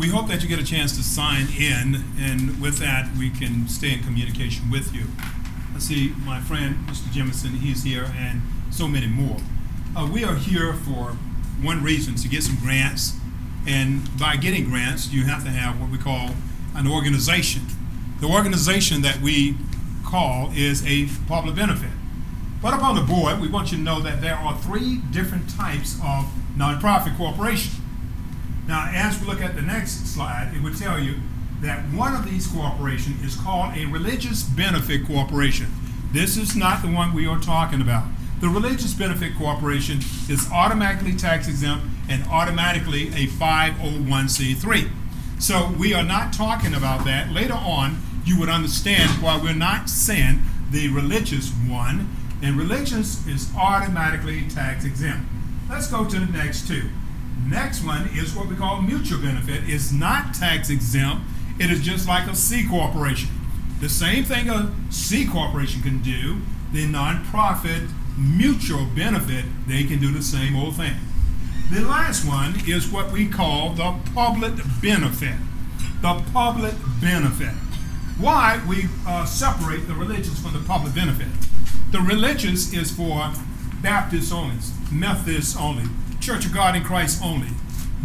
We hope that you get a chance to sign in, and with that, we can stay in communication with you. I see my friend, Mr. Jemison, he's here, and so many more. We are here for one reason, to get some grants, and by getting grants, you have to have what we call an organization. The organization that we call is a public benefit. But up on the board, we want you to know that there are 3 different types of nonprofit corporation. Now, as we look at the next slide, it would tell you that one of these corporations is called a religious benefit corporation. This is not the one we are talking about. The religious benefit corporation is automatically tax exempt and automatically a 501c3. So we are not talking about that. Later on, you would understand why we're not saying the religious one, and religious is automatically tax exempt. Let's go to the next 2. Next one is what we call mutual benefit. It's not tax exempt. It is just like a C corporation. The same thing a C corporation can do, the nonprofit mutual benefit, they can do the same old thing. The last one is what we call the public benefit. The public benefit. Why we separate the religious from the public benefit? The religious is for Baptists only, Methodists only, Church of God in Christ only.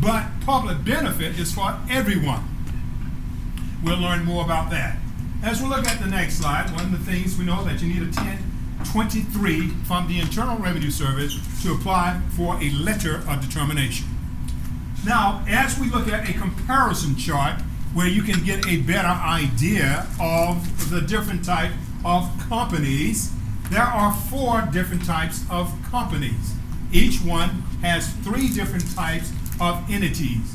But public benefit is for everyone. We'll learn more about that. As we look at the next slide, one of the things we know that you need a 1023 from the Internal Revenue Service to apply for a letter of determination. Now, as we look at a comparison chart where you can get a better idea of the different type of companies, there are 4 different types of companies. Each one has 3 different types of entities.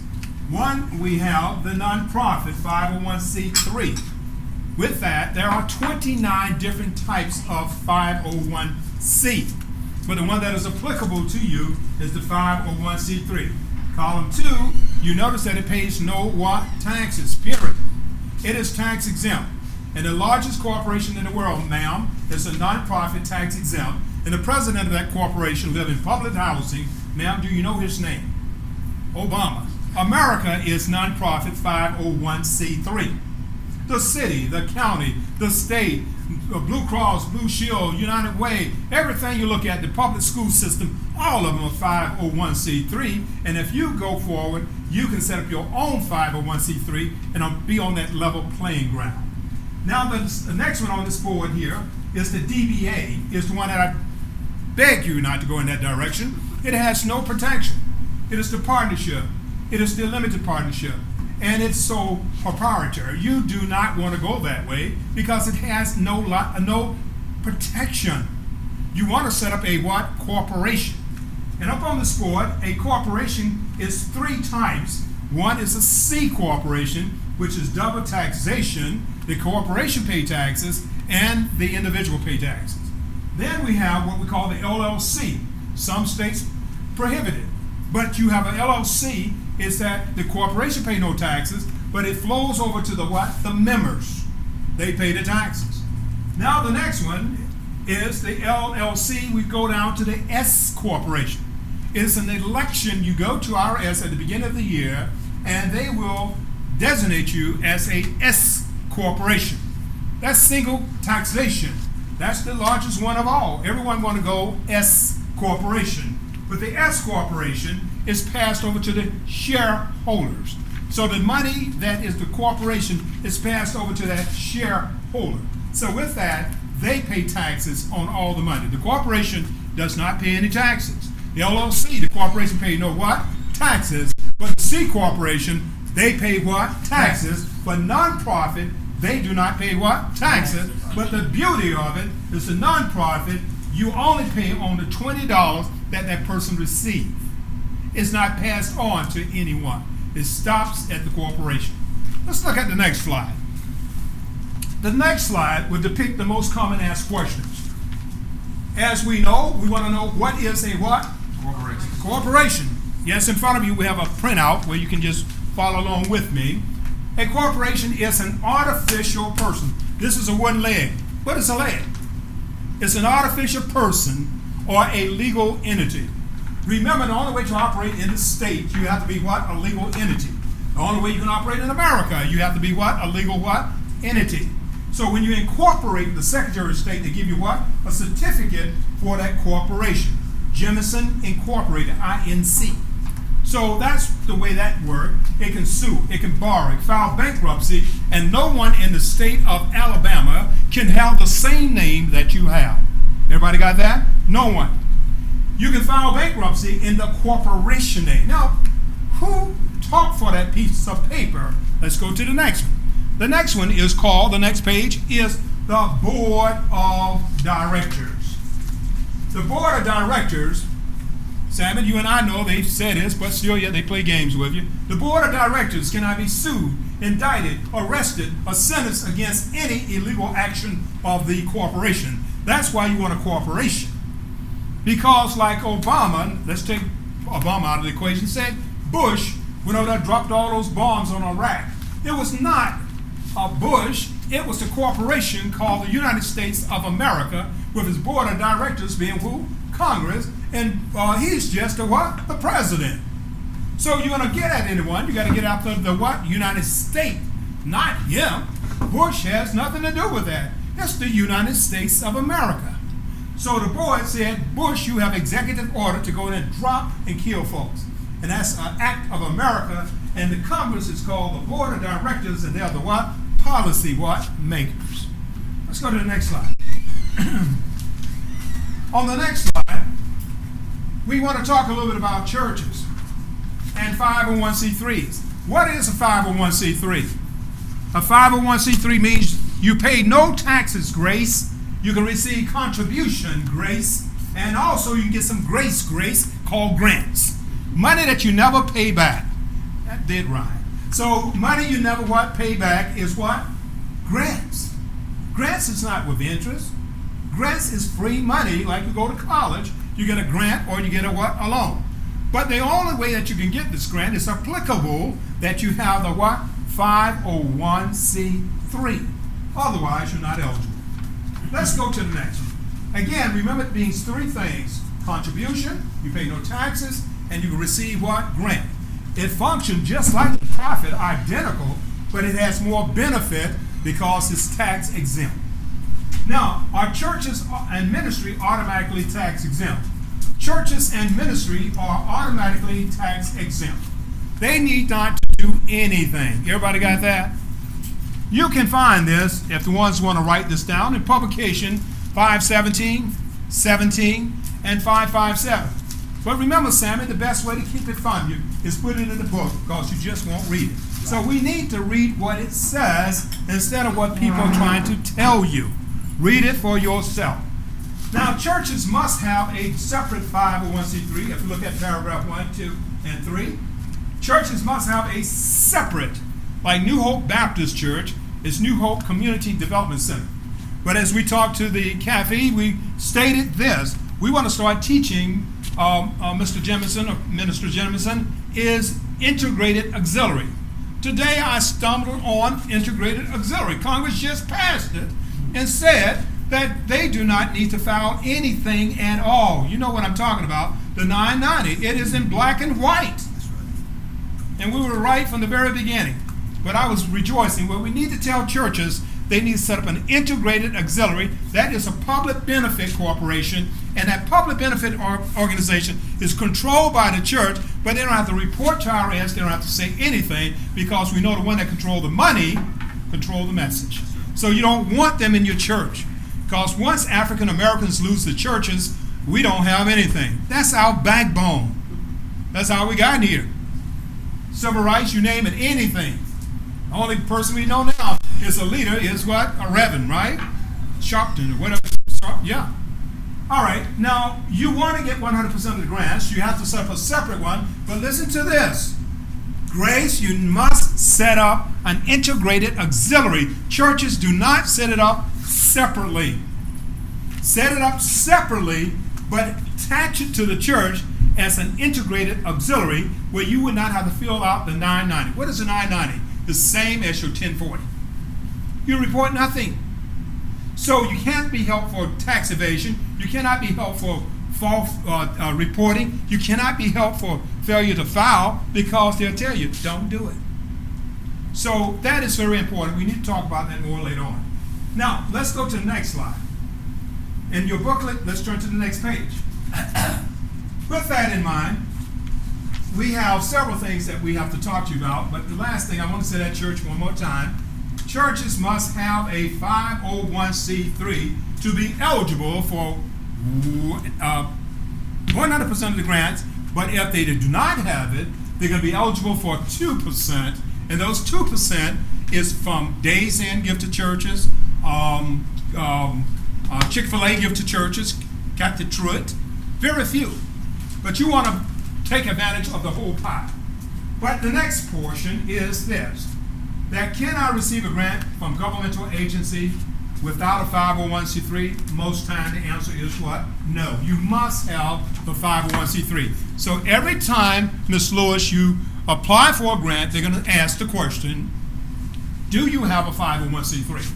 One, we have the nonprofit 501c3. With that, there are 29 different types of 501c. But the one that is applicable to you is the 501c3. Column 2, you notice that it pays no what? Taxes, period. It is tax exempt. And the largest corporation in the world, ma'am, is a nonprofit tax exempt. And the president of that corporation lives in public housing. Ma'am, do you know his name? Obama. America is nonprofit 501c3. The city, the county, the state, Blue Cross, Blue Shield, United Way, everything you look at, the public school system, all of them are 501c3. And if you go forward, you can set up your own 501c3 and be on that level playing ground. Now, the next one on this board here is the DBA, is the one that I beg you not to go in that direction. It has no protection. It is the partnership. It is the limited partnership. And it's so proprietary. You do not want to go that way because it has no protection. You want to set up a what? Corporation. And up on this board, a corporation is 3 types. One is a C corporation, which is double taxation. The corporation pay taxes and the individual pay taxes. Then we have what we call the LLC. Some states prohibit it. But you have an LLC, is that the corporation pay no taxes, but it flows over to the what? The members. They pay the taxes. Now the next one is the LLC. We go down to the S corporation. It's an election. You go to IRS at the beginning of the year, and they will designate you as a S corporation. That's single taxation. That's the largest one of all. Everyone want to go S corporation. But the S corporation is passed over to the shareholders. So the money that is the corporation is passed over to that shareholder. So with that, they pay taxes on all the money. The corporation does not pay any taxes. The LLC, the corporation pay no what? Taxes. But the C corporation, they pay what? Taxes. But nonprofit, they do not pay what? Taxes. But the beauty of it is the nonprofit, you only pay on the $20 that that person received. It's not passed on to anyone. It stops at the corporation. Let's look at the next slide. The next slide would depict the most common asked questions. As we know, we want to know what is a what? Corporation. Corporation. Yes, in front of you we have a printout where you can just follow along with me. A corporation is an artificial person. This is a one leg. What is a leg? It's an artificial person or a legal entity. Remember, the only way to operate in the state, you have to be what? A legal entity. The only way you can operate in America, you have to be what? A legal what? Entity. So when you incorporate the Secretary of State, they give you what? A certificate for that corporation. Jemison Incorporated, INC. So that's the way that works. It can sue, it can borrow, it can file bankruptcy, and no one in the state of Alabama can have the same name that you have. Everybody got that? No one. You can file bankruptcy in the corporation name. Now, who talked for that piece of paper? Let's go to the next one. The next one is called, the next page is the Board of Directors. The Board of Directors, Salmon, you and I know they've said this, but still yet they play games with you. The Board of Directors cannot be sued, indicted, arrested, or sentenced against any illegal action of the corporation. That's why you want a corporation. Because like Obama, let's take Obama out of the equation, say Bush went over there and dropped all those bombs on Iraq. It was not Bush, it was the corporation called the United States of America, with his board of directors being who? Congress, and he's just the what? The president. So you're going to get at anyone, you got to get after the what? United States, not him. Bush has nothing to do with that. It's the United States of America. So the board said, Bush, you have executive order to go in and drop and kill folks. And that's an act of America, and the Congress is called the Board of Directors, and they're the what? Policy what? Makers. Let's go to the next slide. On the next slide, we want to talk a little bit about churches and 501c3s. What is a 501c3? A 501c3 means you pay no taxes, grace. You can receive contribution, grace, and also you can get some grace called grants. Money that you never pay back. That did rhyme. So money you never what? Pay back is what? Grants. Grants is not with interest. Grants is free money, like you go to college, you get a grant or you get a what? A loan. But the only way that you can get this grant is applicable that you have the what? 501c3. Otherwise, you're not eligible. Let's go to the next one. Again, remember it means three things. Contribution, you pay no taxes, and you receive what? Grant. It functions just like the profit, identical, but it has more benefit because it's tax exempt. Now, are churches and ministry automatically tax exempt? Churches and ministry are automatically tax exempt. They need not to do anything. Everybody got that? You can find this, if the ones want to write this down, in publication 517, 17, and 557. But remember, Sammy, the best way to keep it from you is put it in the book, because you just won't read it. So we need to read what it says instead of what people are trying to tell you. Read it for yourself. Now, churches must have a separate 501c3. If you look at paragraph 1, 2, and 3, churches must have a separate, like New Hope Baptist Church is New Hope Community Development Center. But as we talked to the cafe, we stated this. We want to start teaching Mr. Jemison, or Minister Jemison, is integrated auxiliary. Today I stumbled on integrated auxiliary. Congress just passed it and said that they do not need to file anything at all. You know what I'm talking about, the 990. It is in black and white. That's right. And we were right from the very beginning. But I was rejoicing. Well, we need to tell churches they need to set up an integrated auxiliary. That is a public benefit corporation, and that public benefit organization is controlled by the church, but they don't have to report to IRS, they don't have to say anything, because we know the one that controls the money controls the message. So you don't want them in your church, because once African Americans lose the churches, we don't have anything. That's our backbone. That's how we got here. Civil rights, you name it, anything. The only person we know now is a leader is what? A reverend, right? Sharpton or whatever. Yeah. All right. Now, you want to get 100% of the grants. You have to set up a separate one. But listen to this. Grace, you must set up an integrated auxiliary. Churches do not set it up separately. Set it up separately, but attach it to the church as an integrated auxiliary where you would not have to fill out the 990. What is a 990? The same as your 1040. You report nothing. So you can't be held for tax evasion. You cannot be held for false reporting. You cannot be held for failure to file, because they'll tell you, don't do it. So that is very important. We need to talk about that more later on. Now, let's go to the next slide. In your booklet, let's turn to the next page. With that in mind, we have several things that we have to talk to you about, but the last thing I want to say at church one more time, churches must have a 501c3 to be eligible for 100% of the grants, but if they do not have it, they're going to be eligible for 2%, and those 2% is from Days Inn gift to churches, Chick-fil-A gift to churches, Captain Truett, very few. But you want to take advantage of the whole pie. But the next portion is this, that can I receive a grant from governmental agency without a 501c3? Most time the answer is what? No. You must have the 501c3. So every time, Ms. Lewis, you apply for a grant, they're going to ask the question, do you have a 501c3?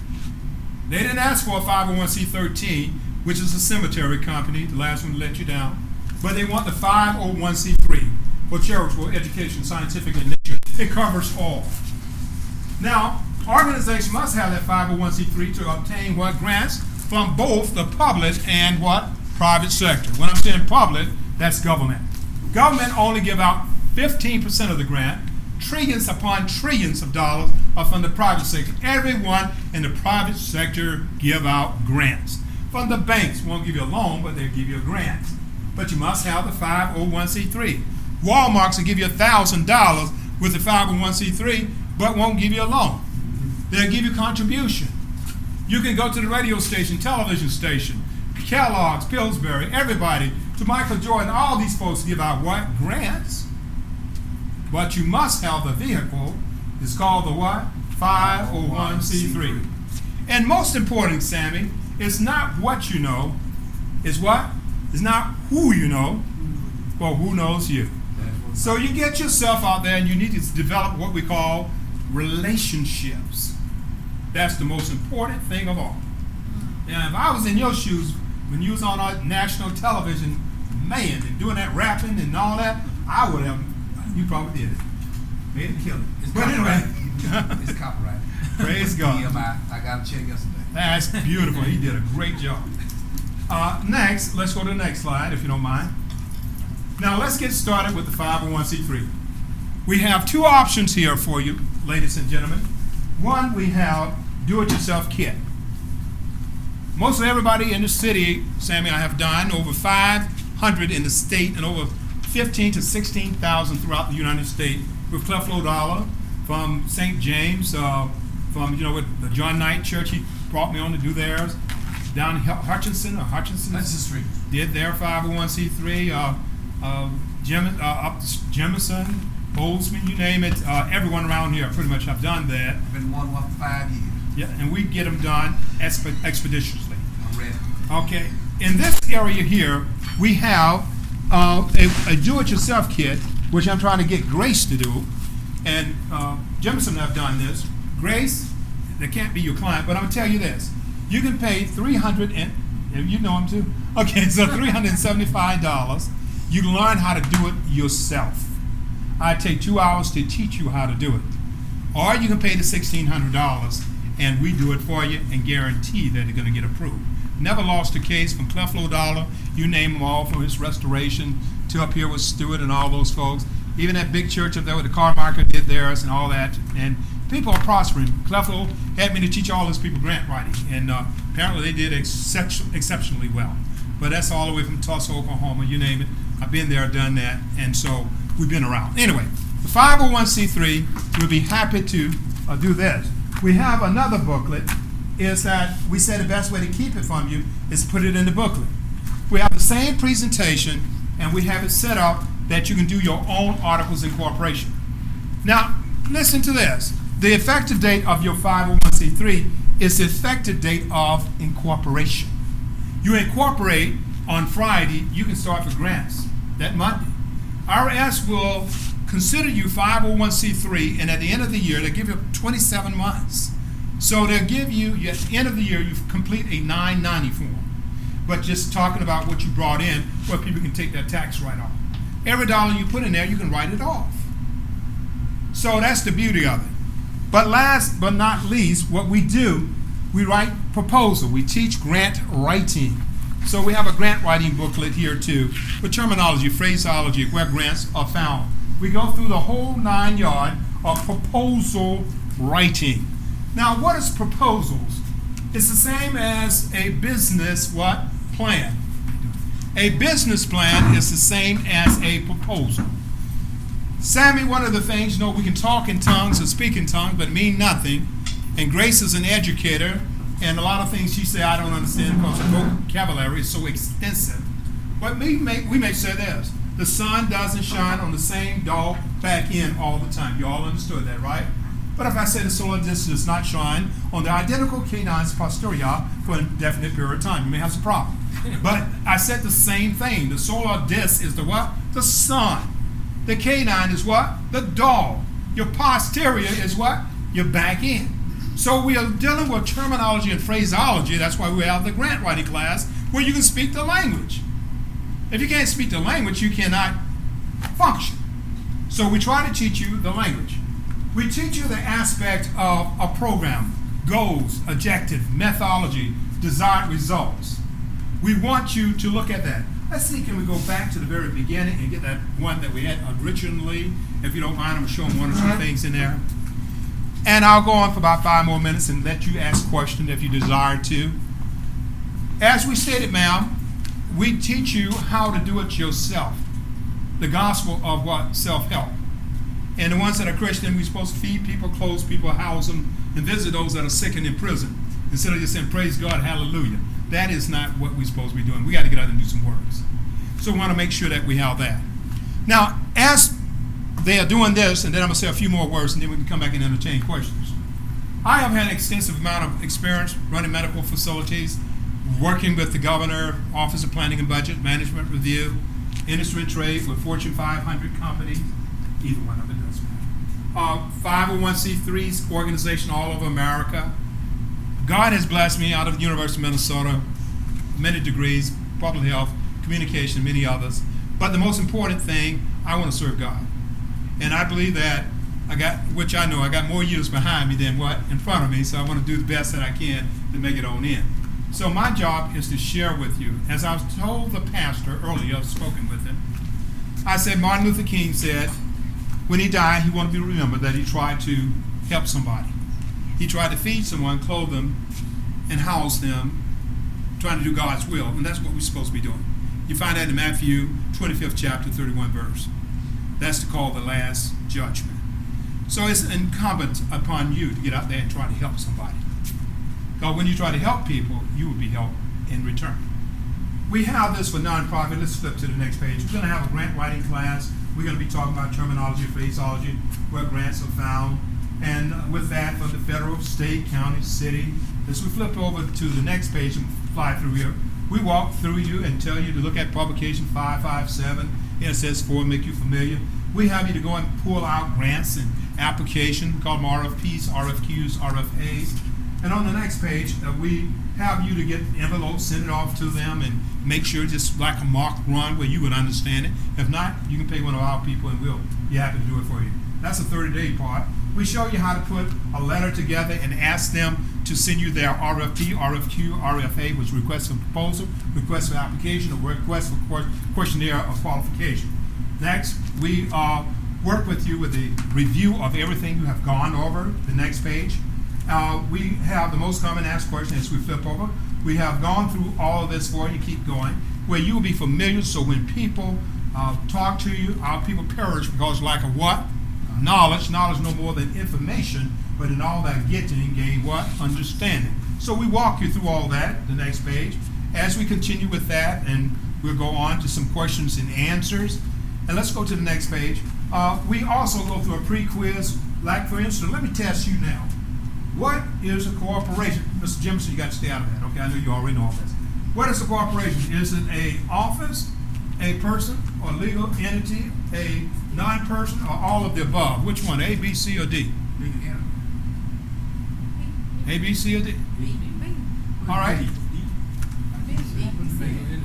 They didn't ask for a 501c13, which is a cemetery company, the last one to let you down, but they want the 501c3 for charitable, education, scientific, and nature. It covers all. Now, organizations must have that 501c3 to obtain what? Grants from both the public and what? Private sector. When I'm saying public, that's government. Government only give out 15% of the grant. Trillions upon trillions of dollars are from the private sector. Everyone in the private sector give out grants. From the banks, won't give you a loan, but they'll give you a grant. But you must have the 501c3. Walmart's will give you $1,000 with the 501c3, but won't give you a loan. They'll give you contribution. You can go to the radio station, television station, Kellogg's, Pillsbury, everybody, to Michael Jordan, all these folks give out what? Grants. But you must have the vehicle. It's called the what? 501c3. And most important, Sammy, it's not what you know, it's what? It's not who you know, but who knows you. So you get yourself out there and you need to develop what we call relationships. That's the most important thing of all. Now, if I was in your shoes when you was on our national television, man, and doing that rapping and all that, I would have, you probably did it. Made it kill it. But anyway. It's copyrighted. Praise God. I got a check yesterday. That's beautiful. He did a great job. Next, let's go to the next slide, if you don't mind. Now, let's get started with the 501c3. We have two options here for you, ladies and gentlemen. One, we have do-it-yourself kit. Most of everybody in the city, Sammy, I have done over 500 in the state and over 15 to 16,000 throughout the United States with Creflo Dollar from St. James, from with the John Knight Church. He brought me on to do theirs. Down in Hutchinson Street did their 501c3. Up to Jemison, Boltzmann, you name it. Everyone around here pretty much have done that. I've been one for 5 years. Yeah, and we get them done expeditiously. I'm ready. Okay. In this area here, we have a do-it-yourself kit, which I'm trying to get Grace to do. And Jemison have done this. Grace, they can't be your client, but I'm going to tell you this. You can pay $300, and you know him too? Okay, so $375. You can learn how to do it yourself. I take 2 hours to teach you how to do it. Or you can pay the $1,600 and we do it for you and guarantee that they're going to get approved. Never lost a case from Creflo Dollar, you name them all, from his restoration to up here with Stewart and all those folks. Even that big church up there with the car market did theirs and all that. And people are prospering. Creflo had me to teach all those people grant writing, and apparently they did exceptionally well. But that's all the way from Tulsa, Oklahoma, you name it. I've been there, done that, and so we've been around. Anyway, the 501c3, we'll be happy to do this. We have another booklet, is that we said the best way to keep it from you is to put it in the booklet. We have the same presentation, and we have it set up that you can do your own articles of incorporation. Now, listen to this. The effective date of your 501c3 is the effective date of incorporation. You incorporate on Friday, you can start for grants that Monday. IRS will consider you 501c3, and at the end of the year, they'll give you 27 months. So they'll give you, at the end of the year, you complete a 990 form. But just talking about what you brought in, where people can take that tax write-off. Every dollar you put in there, you can write it off. So that's the beauty of it. But last but not least, what we do, we write proposal. We teach grant writing. So we have a grant writing booklet here too, with terminology, phraseology, where grants are found. We go through the whole 9 yards of proposal writing. Now, what is proposals? It's the same as a business plan. A business plan is the same as a proposal. Sammy, one of the things, we can talk in tongues or speak in tongues, but mean nothing. And Grace is an educator, and a lot of things she say I don't understand because the vocabulary is so extensive. But we may say this: the sun doesn't shine on the same dog back end all the time. You all understood that, right? But if I say the solar disk does not shine on the identical canines posterior for an indefinite period of time, you may have some problem. But I said the same thing. The solar disk is the what? The sun. The canine is what? The dog. Your posterior is what? Your back end. So we are dealing with terminology and phraseology. That's why we have the grant writing class where you can speak the language. If you can't speak the language, you cannot function. So we try to teach you the language. We teach you the aspect of a program, goals, objective, methodology, desired results. We want you to look at that. Let's see, can we go back to the very beginning and get that one that we had originally? If you don't mind, I'm going to show them one or two things in there. And I'll go on for about 5 more minutes and let you ask questions if you desire to. As we stated, ma'am, we teach you how to do it yourself. The gospel of what? Self-help. And the ones that are Christian, we're supposed to feed people, clothe people, house them, and visit those that are sick and in prison. Instead of just saying, praise God, hallelujah. That is not what we're supposed to be doing. We got to get out and do some works. So we want to make sure that we have that. Now, as they are doing this, and then I'm going to say a few more words, and then we can come back and entertain questions. I have had an extensive amount of experience running medical facilities, working with the governor, Office of Planning and Budget, Management Review, Industry and Trade with Fortune 500 companies. Either one of it doesn't matter. 501c3 organization all over America. God has blessed me out of the University of Minnesota, many degrees, public health, communication, many others. But the most important thing, I want to serve God. And I believe that I got more years behind me than what in front of me, so I want to do the best that I can to make it on in. So my job is to share with you. As I was told the pastor earlier, I've spoken with him, I said Martin Luther King said, when he died, he wanted to be remembered that he tried to help somebody. He tried to feed someone, clothe them, and house them, trying to do God's will. And that's what we're supposed to be doing. You find that in Matthew 25th chapter, 31 verse. That's called the last judgment. So it's incumbent upon you to get out there and try to help somebody. Because when you try to help people, you will be helped in return. We have this for nonprofit. Let's flip to the next page. We're going to have a grant writing class. We're going to be talking about terminology, phraseology, where grants are found. And with that, for the federal, state, county, city. As we flip over to the next page and fly through here, we walk through you and tell you to look at publication 557, SS4, make you familiar. We have you to go and pull out grants and application, call them RFPs, RFQs, RFAs. And on the next page, we have you to get envelopes, send it off to them, and make sure just like a mock run where you would understand it. If not, you can pay one of our people and we'll be happy to do it for you. That's the 30-day part. We show you how to put a letter together and ask them to send you their RFP, RFQ, RFA, which request for proposal, request for application, or request for questionnaire of qualification. Next, we work with you with a review of everything you have gone over. The next page. We have the most common asked question as we flip over. We have gone through all of this for you, keep going, where you will be familiar, so when people talk to you, our people perish because lack of what? Knowledge no more than information, but in all that getting, gain what? Understanding. So we walk you through all that, the next page. As we continue with that, and we'll go on to some questions and answers. And let's go to the next page. We also go through a pre-quiz, like for instance, let me test you now. What is a corporation? Mr. Jimson, you got to stay out of that. Okay, I know you already know all this. What is a corporation? Is it an office, a person, or legal entity, a non-person, or all of the above? Which one, A, B, C, or D? A, B, C, or D? All right.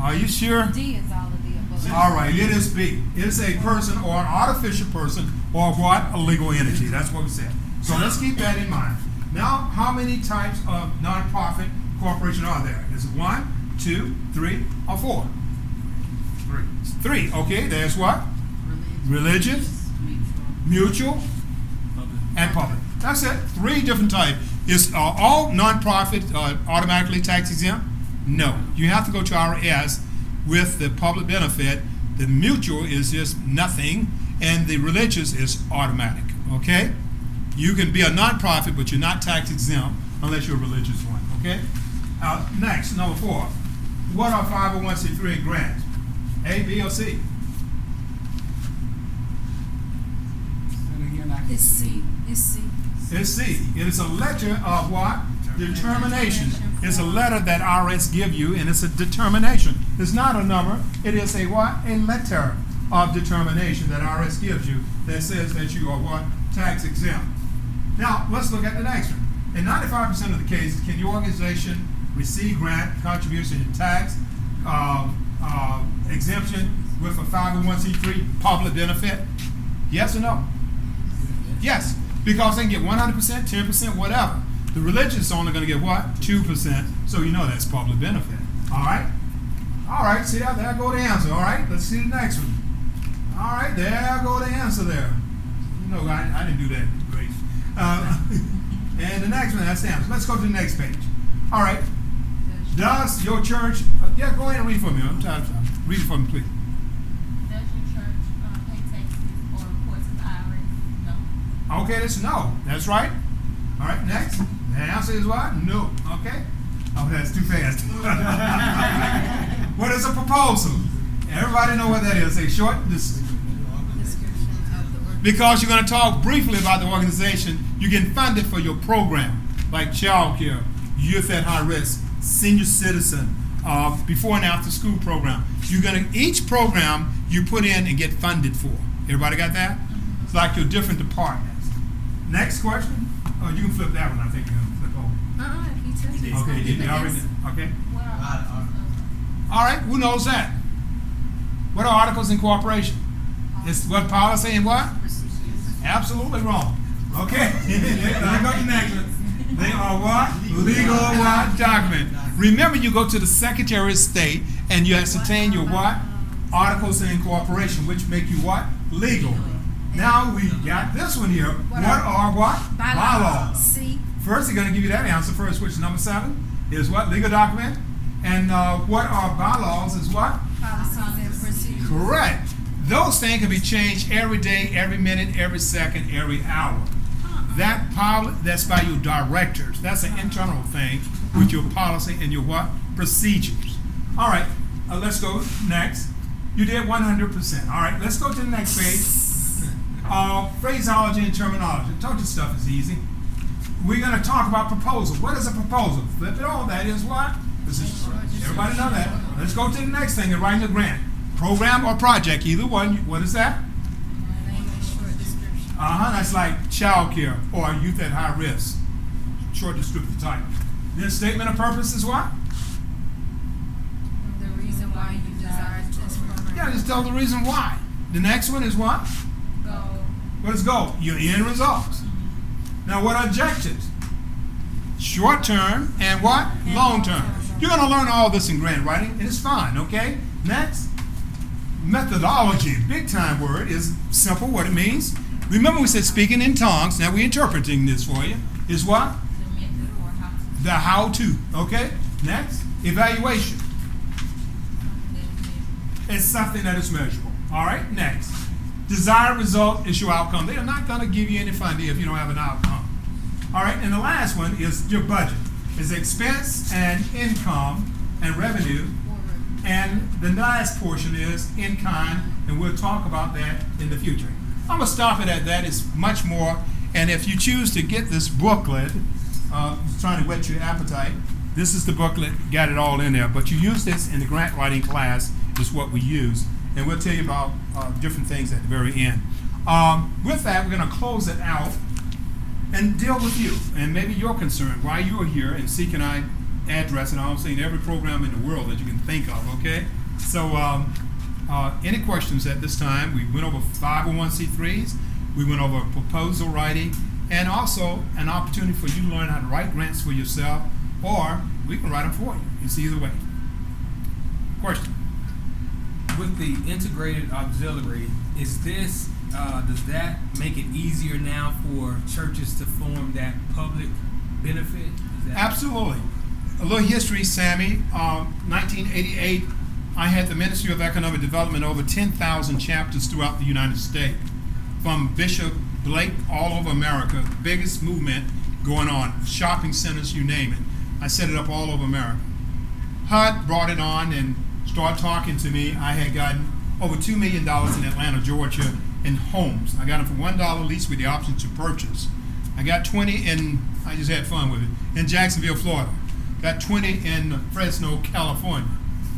Are you sure? D is all of the above. All right, it is B. It is a person or an artificial person or what? A legal entity. That's what we said. So let's keep that in mind. Now, how many types of nonprofit corporation are there? Is it 1, 2, 3, or 4? 3. Okay, there's what? Religious, mutual, and public. That's it. 3 different types. Is all nonprofit automatically tax exempt? No. You have to go to IRS with the public benefit. The mutual is just nothing, and the religious is automatic. Okay? You can be a nonprofit, but you're not tax exempt unless you're a religious one. Okay? Next, number 4. What are 501c3 grants? A, B, or C? It's C. It's C. It's C. It is a letter of what? Determination. It's a letter that IRS give you, and it's a determination. It's not a number. It is a what? A letter of determination that IRS gives you that says that you are what? Tax exempt. Now, let's look at the next one. In 95% of the cases, can your organization receive grant, contribution, and tax exemption with a 501c3 public benefit? Yes or no? Yes, because they can get 100%, 10%, whatever. The religious is only going to get what? 2%. So you know that's public benefit. All right? All right, see that? There go the answer. All right, let's see the next one. All right, there go the answer there. No, I didn't do that. Great. And the next one, that's the answer. Let's go to the next page. All right. Does your church, yeah, go ahead and read for me. I'm tired. Read it for me, please. Does your church pay taxes or report to the IRS? No. Okay, that's no. That's right. All right, next. The answer is what? No. Okay. Oh, that's too fast. What is a proposal? Everybody know what that is. A short because you're going to talk briefly about the organization. You get funded for your program, like child care, youth at high risk, senior citizen, before and after school program. You're going to, each program you put in and get funded for. Everybody got that? It's like your different departments. Next question. Oh, you can flip that one. I think you're going to flip over. He said it. Okay, did you already? Okay. What are All right, who knows that? What are articles of incorporation? It's what policy and what? Absolutely wrong. Okay. I go to the next one. They are what? Legal what? Document. Remember, you go to the Secretary of State and you ascertain your what? Articles of incorporation, which make you what? Legal. Now we got this one here. What are what? Bylaws. C. First, they're going to give you that answer first, which is number 7 is what? Legal document. And what are bylaws is what? Policies and procedures. Correct. Those things can be changed every day, every minute, every second, every hour. That's by your directors. That's an internal thing with your policy and your what? Procedures. All right, let's go next. You did 100%. All right, let's go to the next page. Phraseology and terminology. Told you stuff is easy. We're going to talk about proposal. What is a proposal? Flip it all. That is what? Everybody know that. Let's go to the next thing and write a grant. Program or project, either one. What is that? Short description. That's like child care or youth at high risk. Short descriptive title. Then statement of purpose is what? The reason why you desire this program. Yeah, just tell the reason why. The next one is what? Go. What is goal? Your end results. Now, what are objectives? Short term and what? Long term. You're going to learn all this in grant writing, and it's fine, okay? Next. Methodology, big time word, is simple what it means. Remember we said speaking in tongues. Now we're interpreting this for you. Is what? The method or how to. The how to. Okay? Next. Evaluation. It's something that is measurable. All right? Next. Desired result is your outcome. They are not going to give you any funding if you don't have an outcome. All right? And the last one is your budget. It's expense and income and revenue. And the last portion is in kind, and we'll talk about that in the future. I'm going to stop it at that. It's much more. And if you choose to get this booklet, trying to whet your appetite, this is the booklet, got it all in there. But you use this in the grant writing class is what we use. And we'll tell you about different things at the very end. With that, we're going to close it out and deal with you. And maybe you're concerned why you are here and seeking address, and I'm saying every program in the world that you can think of, okay? So any questions at this time? We went over 501c3s, we went over proposal writing, and also an opportunity for you to learn how to write grants for yourself, or we can write them for you. It's either way. Question? With the integrated auxiliary, is this, does that make it easier now for churches to form that public benefit? Is that Absolutely. A little history, Sammy. 1988, I had the Ministry of Economic Development over 10,000 chapters throughout the United States, from Bishop Blake all over America. Biggest movement going on, shopping centers, you name it. I set it up all over America. HUD brought it on and started talking to me. I had gotten over $2 million in Atlanta, Georgia, in homes. I got them for $1 lease with the option to purchase. I got 20 in, I just had fun with it, in Jacksonville, Florida. Got 20 in Fresno, California.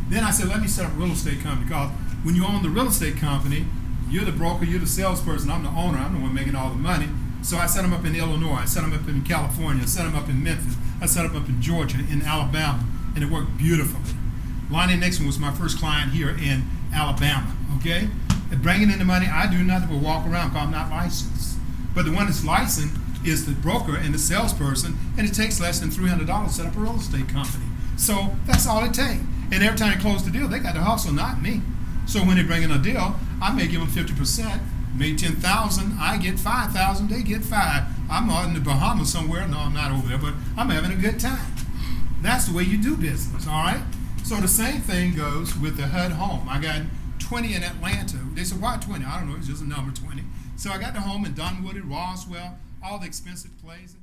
Then I said, let me set up a real estate company, because when you own the real estate company, you're the broker, you're the salesperson, I'm the owner, I'm the one making all the money. So I set them up in Illinois, I set them up in California, I set them up in Memphis, I set them up in Georgia, in Alabama, and it worked beautifully. Lonnie Nixon was my first client here in Alabama, okay? And bringing in the money, I do nothing but walk around because I'm not licensed. But the one that's licensed is the broker and the salesperson, and it takes less than $300 to set up a real estate company. So that's all it takes. And every time they close the deal, they got to hustle, not me. So when they bring in a deal, I may give them 50%, made 10,000, I get 5,000, they get 5. I'm out in the Bahamas somewhere. No, I'm not over there, but I'm having a good time. That's the way you do business, all right? So the same thing goes with the HUD home. I got 20 in Atlanta. They said, why 20? I don't know, it's just a number 20. So I got the home in Dunwoody, Roswell, all the expensive places.